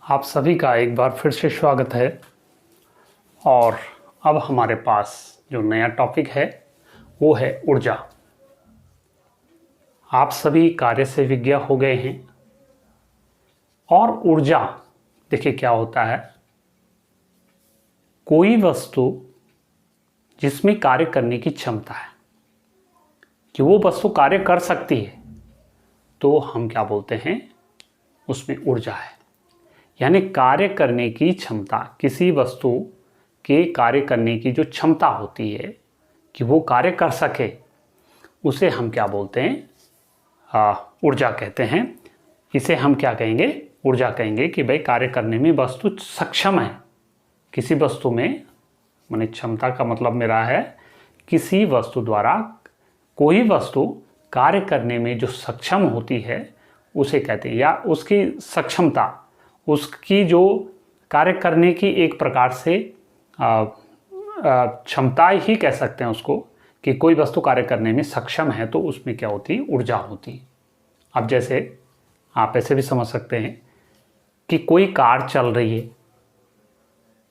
आप सभी का एक बार फिर से स्वागत है। और अब हमारे पास जो नया टॉपिक है वो है ऊर्जा। आप सभी कार्य से विज्ञ हो गए हैं। और ऊर्जा देखिए क्या होता है, कोई वस्तु जिसमें कार्य करने की क्षमता है कि वो वस्तु कार्य कर सकती है तो हम क्या बोलते हैं, उसमें ऊर्जा है। यानी कार्य करने की क्षमता, किसी वस्तु के कार्य करने की जो क्षमता होती है कि वो कार्य कर सके, उसे हम क्या बोलते हैं, ऊर्जा कहते हैं। इसे हम क्या कहेंगे, ऊर्जा कहेंगे कि भाई कार्य करने में वस्तु सक्षम है। किसी वस्तु में, माने क्षमता का मतलब मेरा है किसी वस्तु द्वारा कोई वस्तु कार्य करने में जो सक्षम होती है उसे कहते हैं, या उसकी सक्षमता, उसकी जो कार्य करने की एक प्रकार से क्षमता ही कह सकते हैं उसको, कि कोई वस्तु कार्य करने में सक्षम है तो उसमें क्या होती है, ऊर्जा होती है। अब जैसे आप ऐसे भी समझ सकते हैं कि कोई कार चल रही है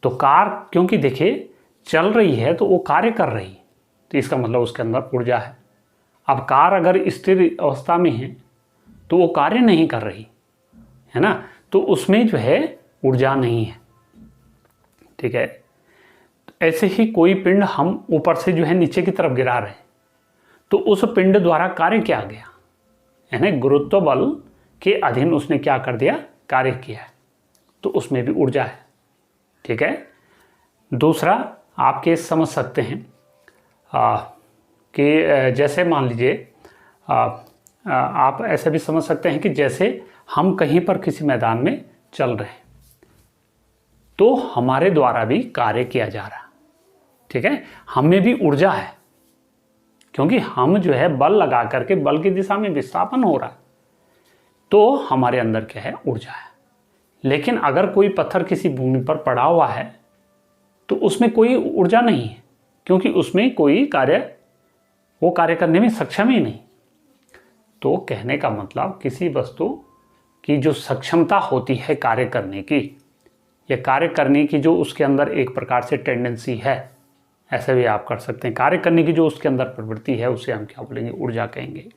तो कार क्योंकि देखिए चल रही है तो वो कार्य कर रही है, तो इसका मतलब उसके अंदर ऊर्जा है। अब कार अगर स्थिर अवस्था में है तो वो कार्य नहीं कर रही है ना, तो उसमें जो है ऊर्जा नहीं है। ठीक है, ऐसे ही कोई पिंड हम ऊपर से जो है नीचे की तरफ गिरा रहे हैं तो उस पिंड द्वारा कार्य किया गया, यानी गुरुत्व बल के अधीन उसने क्या कर दिया, कार्य किया है, तो उसमें भी ऊर्जा है। ठीक है, दूसरा आप ये समझ सकते हैं कि जैसे मान लीजिए आप ऐसे भी समझ सकते हैं कि जैसे हम कहीं पर किसी मैदान में चल रहे हैं तो हमारे द्वारा भी कार्य किया जा रहा है। ठीक है, हमें भी ऊर्जा है क्योंकि हम जो है बल लगा करके बल की दिशा में विस्थापन हो रहा है, तो हमारे अंदर क्या है, ऊर्जा है। लेकिन अगर कोई पत्थर किसी भूमि पर पड़ा हुआ है तो उसमें कोई ऊर्जा नहीं है, क्योंकि उसमें कोई वो कार्य करने में सक्षम ही नहीं। तो कहने का मतलब किसी वस्तु की जो सक्षमता होती है कार्य करने की, या कार्य करने की जो उसके अंदर एक प्रकार से टेंडेंसी है, ऐसे भी आप कर सकते हैं, कार्य करने की जो उसके अंदर प्रवृत्ति है उसे हम क्या बोलेंगे, ऊर्जा कहेंगे।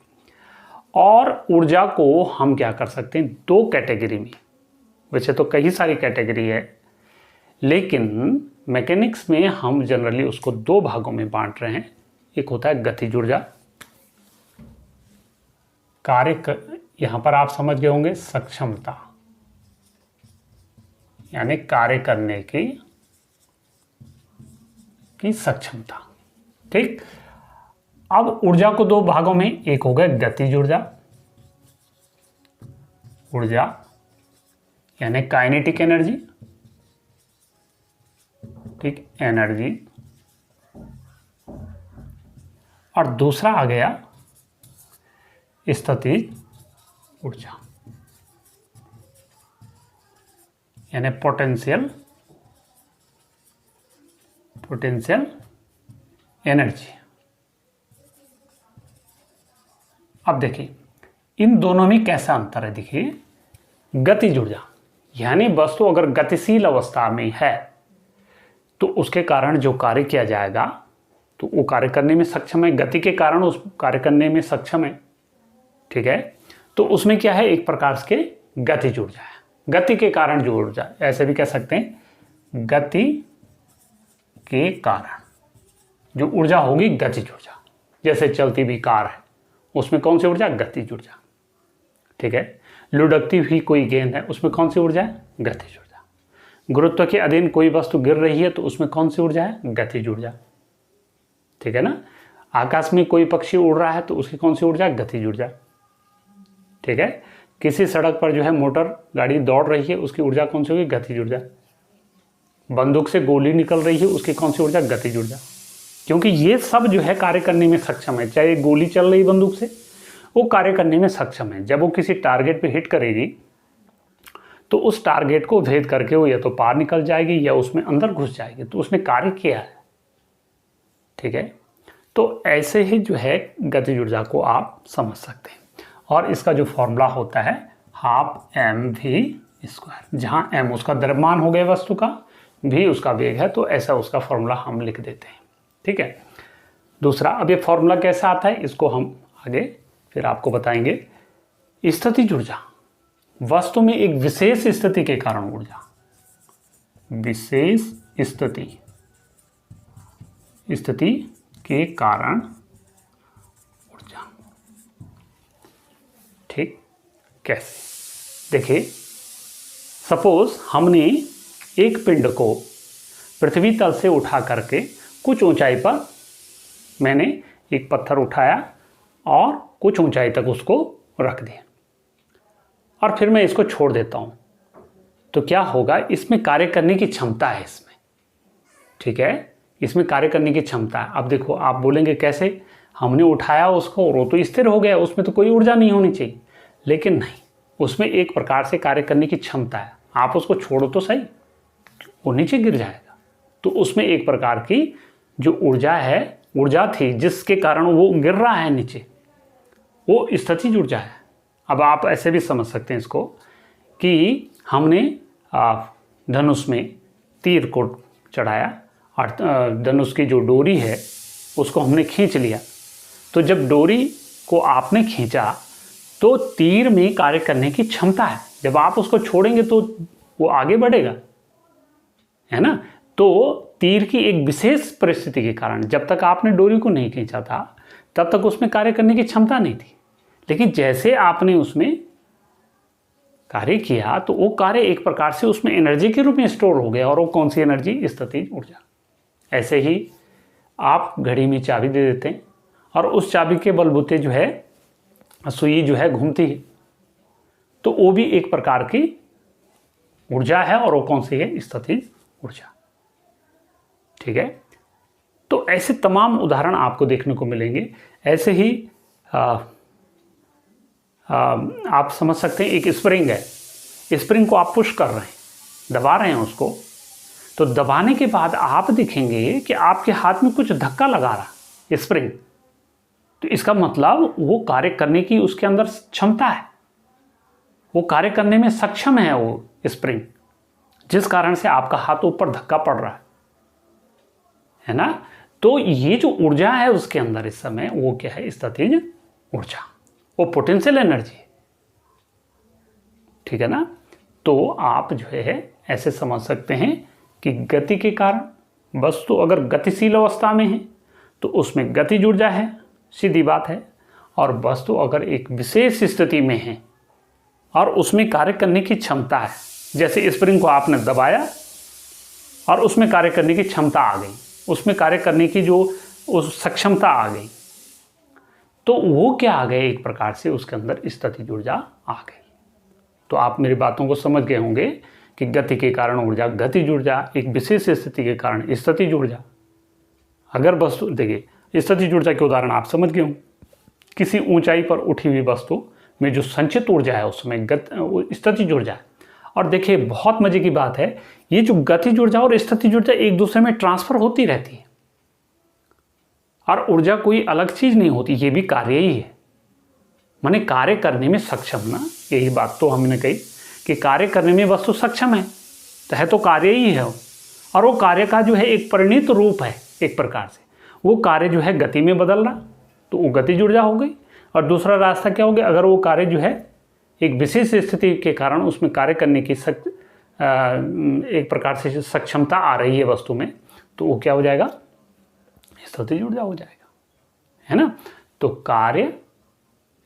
और ऊर्जा को हम क्या कर सकते हैं, दो कैटेगरी में, वैसे तो कई सारी कैटेगरी है लेकिन मैकेनिक्स में हम जनरली उसको दो भागों में बांट रहे हैं। एक होता है गतिज ऊर्जा, यहां पर आप समझ गए होंगे सक्षमता, यानी कार्य करने की सक्षमता। ठीक, अब ऊर्जा को दो भागों में, एक हो गया गतिज ऊर्जा यानी काइनेटिक एनर्जी, ठीक, एनर्जी, और दूसरा आ गया स्थितिज ऊर्जा यानी पोटेंशियल एनर्जी। अब देखिए इन दोनों में कैसा अंतर है। देखिए गतिज ऊर्जा यानी वस्तु अगर गतिशील अवस्था में है तो उसके कारण जो कार्य किया जाएगा तो वो कार्य करने में सक्षम है, गति के कारण उस कार्य करने में सक्षम है। ठीक है, तो उसमें क्या है, एक प्रकार के गतिज ऊर्जा है, गति के कारण जो ऊर्जा, ऐसे भी कह सकते हैं गति के कारण जो ऊर्जा होगी गतिज ऊर्जा। जैसे चलती हुई कार है, उसमें कौन सी ऊर्जा, गतिज ऊर्जा। ठीक है, लुढ़कती हुई कोई गेंद है, उसमें कौन सी ऊर्जा है, गतिज ऊर्जा। गुरुत्व के अधीन कोई वस्तु गिर रही है तो उसमें कौन सी ऊर्जा है, गतिज ऊर्जा। ठीक है ना, आकाश में कोई पक्षी उड़ रहा है तो उसकी कौन सी ऊर्जा, गतिज ऊर्जा। ठीक है, किसी सड़क पर जो है मोटर गाड़ी दौड़ रही है, उसकी ऊर्जा कौन सी होगी, गतिज ऊर्जा। बंदूक से गोली निकल रही है, उसकी कौन सी ऊर्जा, गतिज ऊर्जा। क्योंकि ये सब जो है कार्य करने में सक्षम है, चाहे गोली चल रही बंदूक से, वो कार्य करने में सक्षम है। जब वो किसी टारगेट पे हिट करेगी तो उस टारगेट को भेद करके वो या तो पार निकल जाएगी या उसमें अंदर घुस जाएगी, तो उसने कार्य किया है। ठीक है, तो ऐसे ही जो है गतिज ऊर्जा को आप समझ सकते हैं। और इसका जो फॉर्मूला होता है 12 mv स्क्वायर, जहाँ m उसका द्रव्यमान हो गया वस्तु का, v उसका वेग है, तो ऐसा उसका फॉर्मूला हम लिख देते हैं। ठीक है। दूसरा, अब ये फॉर्मूला कैसा आता है इसको हम आगे फिर आपको बताएंगे। स्थितिज ऊर्जा, वस्तु में एक विशेष स्थिति के कारण ऊर्जा, विशेष स्थिति के कारण ऊर्जा। ठीक, कैसे? देखिए, सपोज हमने एक पिंड को पृथ्वी तल से उठा करके कुछ ऊंचाई पर, मैंने एक पत्थर उठाया और कुछ ऊंचाई तक उसको रख दिया और फिर मैं इसको छोड़ देता हूं, तो क्या होगा? इसमें कार्य करने की क्षमता है इसमें। ठीक है, इसमें कार्य करने की क्षमता है। अब देखो, आप बोलेंगे कैसे? हमने उठाया उसको और वो तो स्थिर हो गया, उसमें तो कोई ऊर्जा नहीं होनी चाहिए। लेकिन नहीं, उसमें एक प्रकार से कार्य करने की क्षमता है। आप उसको छोड़ो तो सही, वो नीचे गिर जाएगा। तो उसमें एक प्रकार की जो ऊर्जा थी जिसके कारण वो गिर रहा है नीचे, वो स्थितिज ऊर्जा है। अब आप ऐसे भी समझ सकते हैं इसको कि हमने धनुष में तीर को चढ़ाया और धनुष की जो डोरी है उसको हमने खींच लिया। तो जब डोरी को आपने खींचा तो तीर में कार्य करने की क्षमता है। जब आप उसको छोड़ेंगे तो वो आगे बढ़ेगा, है ना? तो तीर की एक विशेष परिस्थिति के कारण, जब तक आपने डोरी को नहीं खींचा था तब तक उसमें कार्य करने की क्षमता नहीं थी। लेकिन जैसे आपने उसमें कार्य किया तो वो कार्य एक प्रकार से उसमें एनर्जी के रूप में स्टोर हो गया। और वो कौन सी एनर्जी? स्थितिज ऊर्जा। ऐसे ही आप घड़ी में चाबी दे देते हैं और उस चाबी के बलबूते जो है सुई जो है घूमती है, तो वो भी एक प्रकार की ऊर्जा है। और वो कौन सी है? स्थितिज ऊर्जा। ठीक है, तो ऐसे तमाम उदाहरण आपको देखने को मिलेंगे। ऐसे ही आप समझ सकते हैं, एक स्प्रिंग है, स्प्रिंग को आप पुश कर रहे हैं, दबा रहे हैं उसको, तो दबाने के बाद आप देखेंगे कि आपके हाथ में कुछ धक्का लगा रहा स्प्रिंग। तो इसका मतलब वो कार्य करने की उसके अंदर क्षमता है, वो कार्य करने में सक्षम है वो स्प्रिंग, जिस कारण से आपका हाथ ऊपर धक्का पड़ रहा है ना? तो ये जो ऊर्जा है उसके अंदर इस समय, वो क्या है? स्थितिज ऊर्जा, वो पोटेंशियल एनर्जी है। ठीक है ना? तो आप जो है ऐसे समझ सकते हैं कि गति के कारण वस्तु अगर गतिशील अवस्था में है तो उसमें गतिज ऊर्जा है, सीधी बात है। और वस्तु अगर एक विशेष स्थिति में है और उसमें कार्य करने की क्षमता है, जैसे स्प्रिंग को आपने दबाया और उसमें कार्य करने की क्षमता आ गई, उसमें कार्य करने की जो उस सक्षमता आ गई, तो वो क्या आ गए? एक प्रकार से उसके अंदर स्थितिज ऊर्जा आ गई। तो आप मेरी बातों को समझ गए होंगे कि गति के कारण ऊर्जा गतिज ऊर्जा, एक विशेष स्थिति के कारण स्थितिज ऊर्जा। अगर वस्तु, देखिए स्थितिज ऊर्जा के उदाहरण आप समझ गए होंगे। किसी ऊंचाई पर उठी हुई वस्तु में जो संचित ऊर्जा है उसमें स्थितिज ऊर्जा है। और देखिए, बहुत मजे की बात है, ये जो गतिज ऊर्जा और स्थितिज ऊर्जा एक दूसरे में ट्रांसफर होती रहती है। और ऊर्जा कोई अलग चीज नहीं होती, ये भी कार्य ही है। माने कार्य करने में सक्षम ना, यही बात तो हमने कही कि कार्य करने में वस्तु सक्षम है तो कार्य ही है। और वो कार्य का जो है एक परिणित रूप है, एक प्रकार से वो कार्य जो है गति में बदल रहा, तो वो गतिज ऊर्जा हो गई। और दूसरा रास्ता क्या हो गया? अगर वो कार्य जो है एक विशेष स्थिति के कारण उसमें कार्य करने की एक प्रकार से सक्षमता आ रही है वस्तु में, तो वो क्या हो जाएगा? स्थितिज ऊर्जा हो जाएगा, है ना? तो कार्य,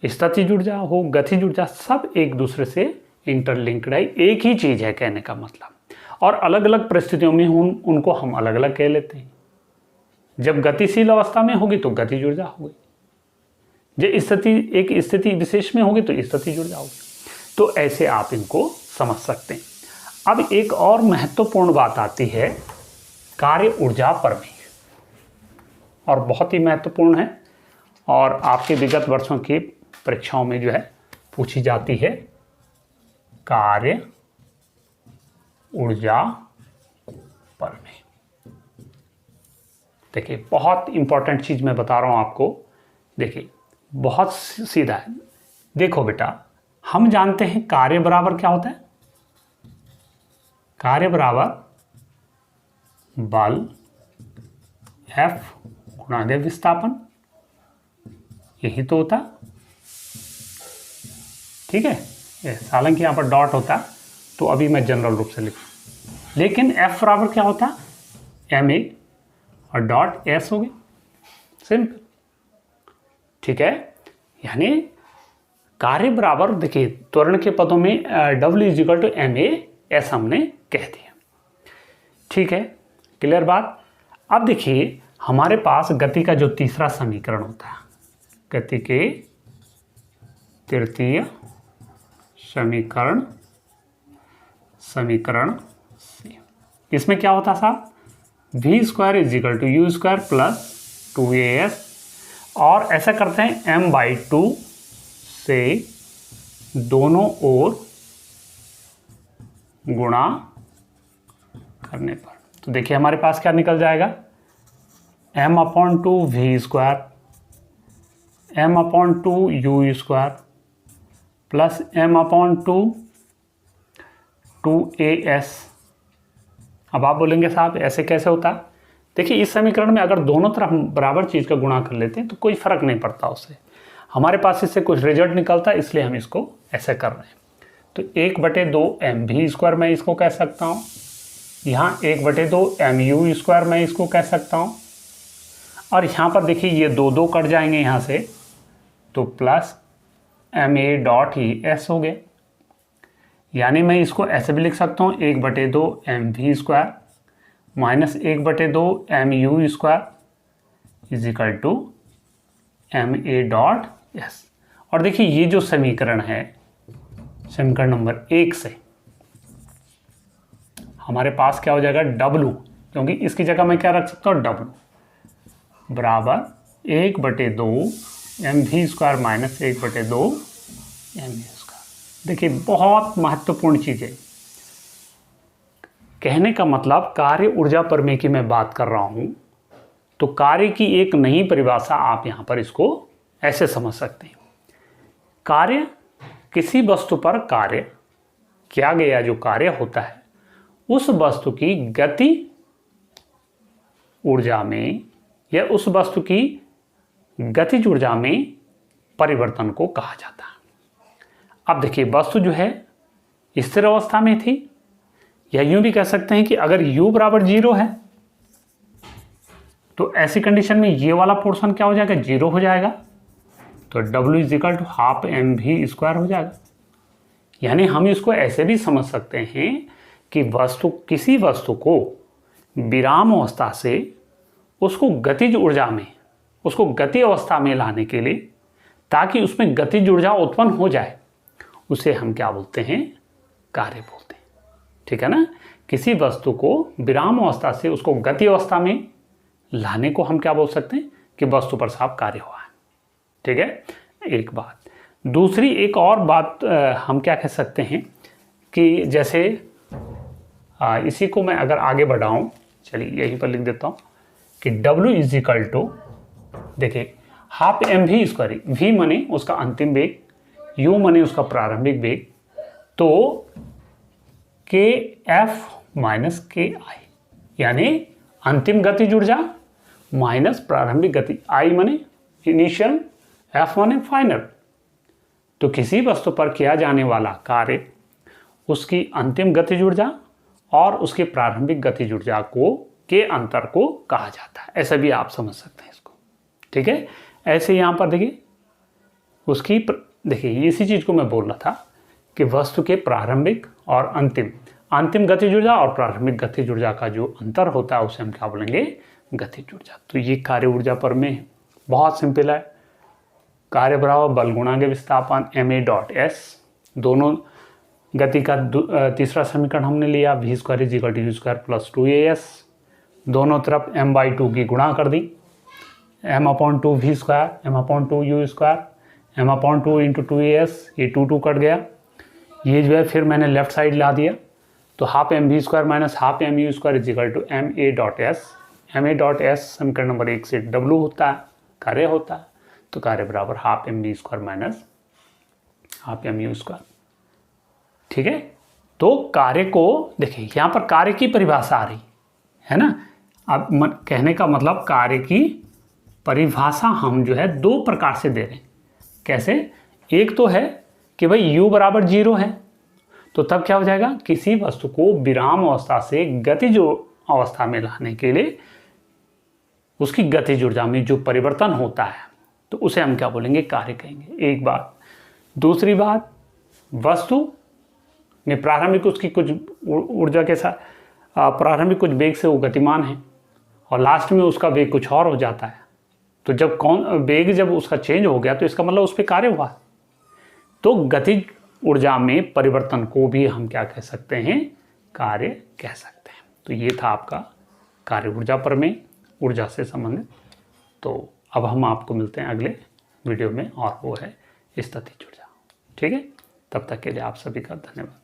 स्थितिज ऊर्जा हो, गतिज ऊर्जा, सब एक दूसरे से इंटरलिंक्ड है, एक ही चीज है कहने का मतलब। और अलग अलग परिस्थितियों में उनको हम अलग अलग कह लेते हैं। जब गतिशील अवस्था में होगी तो गतिज ऊर्जा होगी, जब एक स्थिति विशेष में होगी तो स्थितिज ऊर्जा होगी। तो ऐसे आप इनको समझ सकते हैं। अब एक और महत्वपूर्ण बात आती है कार्य ऊर्जा प्रमेय, और बहुत ही महत्वपूर्ण है और आपके विगत वर्षों की परीक्षाओं में जो है पूछी जाती है। कार्य ऊर्जा प्रमेय, देखिए बहुत इंपॉर्टेंट चीज मैं बता रहा हूं आपको। देखिए बहुत सीधा है। देखो बेटा, हम जानते हैं कार्य बराबर क्या होता है? कार्य बराबर बल F गुणा दे विस्थापन, यही तो होता, ठीक है। हालांकि यहाँ पर डॉट होता तो अभी मैं जनरल रूप से लिखूँ, लेकिन F बराबर क्या होता, ma और डॉट s हो गई, सिंपल, ठीक है। यानी कार्य बराबर, देखिए त्वरण के पदों में W is equal to ma s हमने कह दिया, ठीक है, क्लियर बात। अब देखिए हमारे पास गति का जो तीसरा समीकरण होता है, गति के तृतीय समीकरण से, इसमें क्या होता साहब, v square is equal to u square plus 2as, और ऐसा करते हैं m/2 से दोनों ओर गुणा करने पर, तो देखिए हमारे पास क्या निकल जाएगा, m/2 v square m/2 u square plus m/2 2as। अब आप बोलेंगे साहब ऐसे कैसे होता, देखिए इस समीकरण में अगर दोनों तरफ बराबर चीज़ का गुणा कर लेते हैं तो कोई फर्क नहीं पड़ता उससे, हमारे पास इससे कुछ रिजल्ट निकलता है, इसलिए हम इसको ऐसे कर रहे हैं। तो 1/2 mv स्क्वायर मैं इसको कह सकता हूँ, यहाँ 1/2 mu स्क्वायर मैं इसको कह सकता हूँ, और यहाँ पर देखिए ये 2 कट जाएंगे यहाँ से, तो प्लस ma डॉट ही s हो गया। यानी मैं इसको ऐसे भी लिख सकता हूँ 1/2 mv square minus 1/2 mu square is equal to ma dot s। और देखिए ये जो समीकरण है, समीकरण नंबर 1 से हमारे पास क्या हो जाएगा, W, क्योंकि इसकी जगह मैं क्या रख सकता हूँ, W बराबर 1/2 mv square minus 1/2 mu square. देखिए बहुत महत्वपूर्ण चीज़ है, कहने का मतलब कार्य ऊर्जा प्रमेय की मैं बात कर रहा हूँ, तो कार्य की एक नई परिभाषा आप यहाँ पर इसको ऐसे समझ सकते हैं, कार्य किसी वस्तु पर कार्य किया गया जो कार्य होता है उस वस्तु की गति ऊर्जा में या उस वस्तु की गतिज ऊर्जा में परिवर्तन को कहा जाता है। अब देखिए वस्तु जो है स्थिर अवस्था में थी, या यूं भी कह सकते हैं कि अगर u बराबर 0 है तो ऐसी कंडीशन में ये वाला पोर्शन क्या हो जाएगा, 0 हो जाएगा, तो W is equal to half mv square हो जाएगा। यानी हम इसको ऐसे भी समझ सकते हैं कि किसी वस्तु को विराम अवस्था से उसको गतिज ऊर्जा में, उसको गति अवस्था में लाने के लिए, ताकि उसमें गतिज ऊर्जा उत्पन्न हो जाए, उसे हम क्या बोलते हैं, कार्य बोलते हैं, ठीक है ना। किसी वस्तु को विराम अवस्था से उसको गति अवस्था में लाने को हम क्या बोल सकते हैं कि वस्तु पर साहब कार्य हुआ है, ठीक है, एक बात। दूसरी एक और बात हम क्या कह सकते हैं कि जैसे इसी को मैं अगर आगे बढ़ाऊं, चलिए यहीं पर लिख देता हूं कि W इज इक्वल टू, देखिए हाफ mv स्क्वायर, v माने उसका अंतिम वेग, u माने उसका प्रारंभिक वेग, तो kf माइनस ki, यानी अंतिम गतिज ऊर्जा माइनस प्रारंभिक गति, I माने इनिशियल, f माने फाइनल। तो किसी वस्तु पर किया जाने वाला कार्य उसकी अंतिम गतिज ऊर्जा और उसके प्रारंभिक गतिज ऊर्जा के अंतर को कहा जाता है, ऐसा भी आप समझ सकते हैं इसको, ठीक है। ऐसे यहाँ पर देखिए उसकी देखिए इसी चीज़ को मैं बोल रहा था कि वस्तु के प्रारंभिक और अंतिम गतिज ऊर्जा और प्रारंभिक गतिज ऊर्जा का जो अंतर होता है उसे हम क्या बोलेंगे, गतिज ऊर्जा। तो ये कार्य ऊर्जा प्रमेय बहुत सिंपल है, कार्य बराबर बल गुणा के विस्थापन ma डॉट s, दोनों गति का तीसरा समीकरण हमने लिया, v square is equal to u square plus 2as, दोनों तरफ m/2 की गुणा कर दी, m/2 v square m/2 u square m/2 into 2as, ये 2 कट गया, ये जो है फिर मैंने लेफ्ट साइड ला दिया, तो half mv square minus half mu square is equal to ma dot s, ma dot s समीकरण नंबर 1 से W होता है, कार्य होता है, तो कार्य बराबर half mv square minus half mu square, ठीक है। तो कार्य को देखिए, यहाँ पर कार्य की परिभाषा आ रही है ना। अब कहने का मतलब कार्य की परिभाषा हम जो है दो प्रकार से दे रहे हैं। कैसे? एक तो है कि भाई u बराबर 0 है, तो तब क्या हो जाएगा, किसी वस्तु को विराम अवस्था से गतिज अवस्था में लाने के लिए उसकी गतिज ऊर्जा में जो परिवर्तन होता है तो उसे हम क्या बोलेंगे, कार्य कहेंगे। एक बात। दूसरी बात, वस्तु में प्रारंभिक उसकी कुछ ऊर्जा के साथ प्रारंभिक कुछ वेग से वो गतिमान है और लास्ट में उसका वेग कुछ और हो जाता है, तो जब वेग जब उसका चेंज हो गया तो इसका मतलब उस पर कार्य हुआ। तो गतिज ऊर्जा में परिवर्तन को भी हम क्या कह सकते हैं, कार्य कह सकते हैं। तो ये था आपका कार्य ऊर्जा प्रमेय, ऊर्जा से संबंधित। तो अब हम आपको मिलते हैं अगले वीडियो में, और वो है स्थितिज ऊर्जा। ठीक है, तब तक के लिए आप सभी का धन्यवाद।